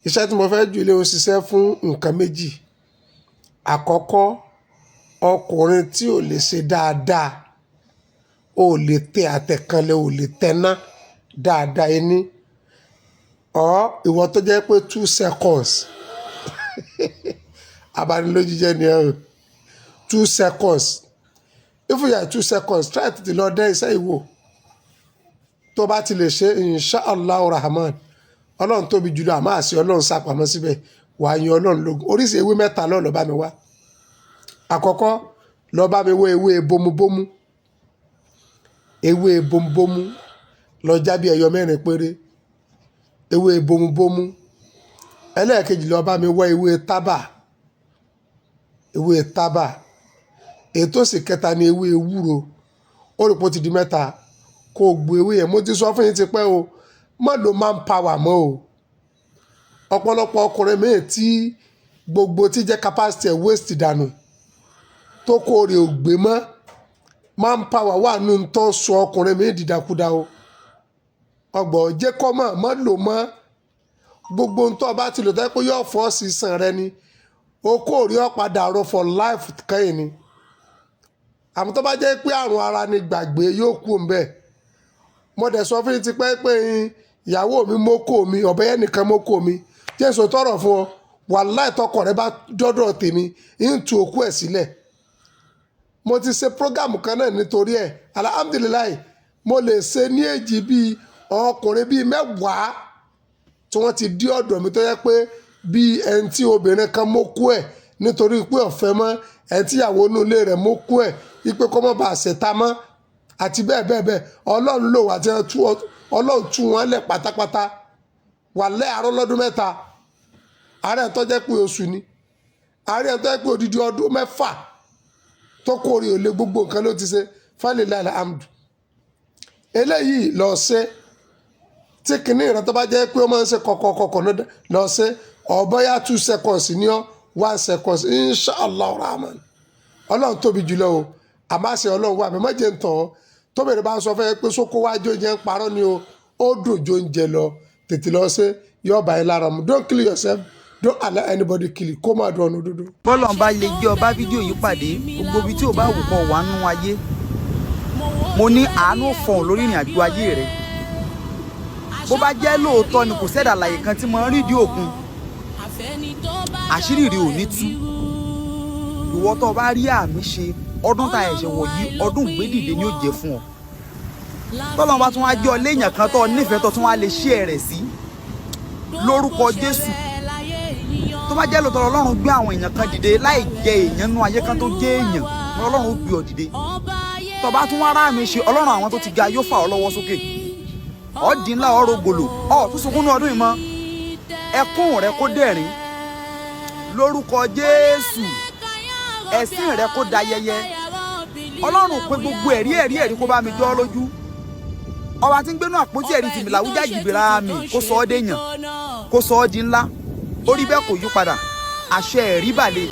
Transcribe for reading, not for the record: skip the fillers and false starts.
Iṣẹ́ tí mo fẹ́ jù lé o ṣiṣẹ́ fún nǹkan méjì. Àkọ́kọ́, ọkùnrin tí ò lè ṣe dáadáa, ò lè tẹ àtẹ̀kànlẹ̀, ò lè tẹná dáadáa ẹni. Ìwọ tó jẹ́ pé 2 seconds abanilójú jẹ́ ni ẹ. 2 seconds. If you are 2 seconds, try to lọ dẹ́ iṣẹ́ ìwò. Tó bá ti lè ṣe, inshallah rahman, Ọlọ́run tóbi jùlọ àmọ́ àṣẹ Ọlọ́run sápamọ́ síbẹ̀. Wàá yan Ọlọ́run lógo. Oríṣi ewé mẹ́ta ló bá mi wá. Àkọ́kọ́, lọ bá mi wá ewé bomubomu. Ewé bomubomu lọ jábí ẹyọ 4 péré. Ewé bomubomu. Ẹlẹ́ẹ̀kejì, lọ bá mi wá ewé tábà. Ewé tábà. Ètò sì kẹta ni ewé ewúro. Ó rí pé ó ti di mẹ́ta. Kó gbo ewé yẹn. Mo ti sọ fún yín ti pẹ́ o. Má lo manpower mọ́ o. Ọ̀pọ̀lọpọ̀ ọkùnrin míì tí gbogbo tí jẹ́ capacity ẹ̀ waste dànù. Tó kó rè ò gbé mọ́. Manpower wà nínú tó sọ ọkùnrin míì dìdàkudà o. Ọgbọ̀n jẹ́ kọ́ mọ̀, má lò mọ́. Gbogbo ń tọ́ bá ti lò tẹ́ pé yóò fọ́ sí sàn rẹ ni. O kò rí ọ padà rọ for life kẹ́yìn ni. Àmọ́ tó bá jẹ́ pé àrùn ara ni gbàgbé yóò kú ń bẹ̀. Mo dẹ̀ sọ fún yín ti pẹ́ pé ìyàwó mi mókò mi, ọ̀bẹ yẹn nìkan mókò mi. Jésù tọrọ fún ọ, wàláhì tọkọ rẹ bá dọ́dọ̀ tèmi, ń tu òkú ẹ̀ sílẹ̀. Mo ti ṣe program kan náà nítorí ẹ̀. Alhamdulilayi, mo lè ṣe ní èjì bíi ọkùnrin bíi 10 tí wọ́n ti dí ọ̀dọ̀ mi tó yẹ pé bí ẹni tí obìnrin kan mókú ẹ̀ nítorí pé ọ̀fẹ́ mọ́, ẹni tí ìyàwó inú ilé rẹ̀ mókú ẹ̀ wípé kó má bàa ṣẹ̀ta mọ́ àti bẹ́ẹ̀ bẹ́ẹ̀ bẹ́ẹ̀. Ọlọ́run lò wá tí Ọlọ́run tú wọn lẹ̀ pátápátá. Wàláhì àárọ̀ lọ́dún 3. Àárẹ̀ tó jẹ́ pé oṣù ni. Àárẹ̀ tó jẹ́ pé odidi ọdún 6 tó kórè ò lè gbogbo nǹkan ló ti ṣe. Falilahi alhamdu. Eléyìí lọ ṣe. Tí kìíní ìran tó bá jẹ́ pé ó máa ń ṣe kọ̀kọ̀kọ̀kọ̀ lọ ṣe. Ọ̀bọ̀yá 2 seconds ní ọ 1 second. Inshallah rahman. Ọlọ́run tóbi jùlọ o. Àmáṣe Ọlọ́run wà mí má jẹ́ ń tàn ọ́. Tó bẹ̀rẹ̀ bá ń sọ fẹ́ pé sókó wájú oúnjẹ ń parọ́ ni o. Ó dùn jó oúnjẹ lọ. Tètè lọ ṣe. Yóò bá ẹ lára mu. Don't kill yourself. Don't allow anybody kill you. Kó máa dùn ọ̀nà dúdú. Bọ́lọ̀ ń bá lè jẹ́ ọba fídíò yìí pàdé gbogbo ibi tí ò bá wù kọ́ wà nínú ayé. Mo ní àánú fọ̀hún lórí ìrìn àjò ayé rẹ̀. Bó bá jẹ́ lóòótọ́ ni kò sẹ́dà àlàyé kan tí mo ń rí di òkun. Àṣírí rí ò ní tú. Ìwọ tó bá rí àmì ṣe ọdún tá ẹ̀ṣẹ̀ wọ̀ yìí ọdún ìgbédìde ni ó jẹ́ fún ọ. Tọ́lọ́run bá tún wá jẹ́ ọ léèyàn kan tó nífẹ̀ẹ́ tó tún wá lè share rẹ̀ sí lórúkọ Jésù. Tó bá jẹ́ lóòótọ́ Ọlọ́run gbé àwọn èèyàn kan dìde láì jẹ èèyàn nínú ayé kan tó jẹ́ èèyàn ni Ọlọ́run ó gbé ọ dìde. Tó bá tún wá rá àmì ṣe Ọlọ́run àwọn tó ti ga yóò fà ọ lọ́wọ́ sókè. Ọ̀dín ńlá ọ̀rọ̀ gbòlò tún sunkún ní ọdún yìí mọ́. Ẹkún rẹ kó dẹ̀rín lórúkọ Jésù. Ẹ̀sìn rẹ kó dayẹyẹ. Ọlọ́run pé gbogbo ẹ̀rí kó bá mi jọ́ lójú. Ọba tí ń gbénú àpótí ẹ̀rí tìmí làwùjá jìbìrà mi kó sọ ọ́ déyàn kó sọ ọ́ di ńlá. Orí bẹ́ẹ̀ kò yí padà. Àṣẹ ẹ̀rí balẹ̀.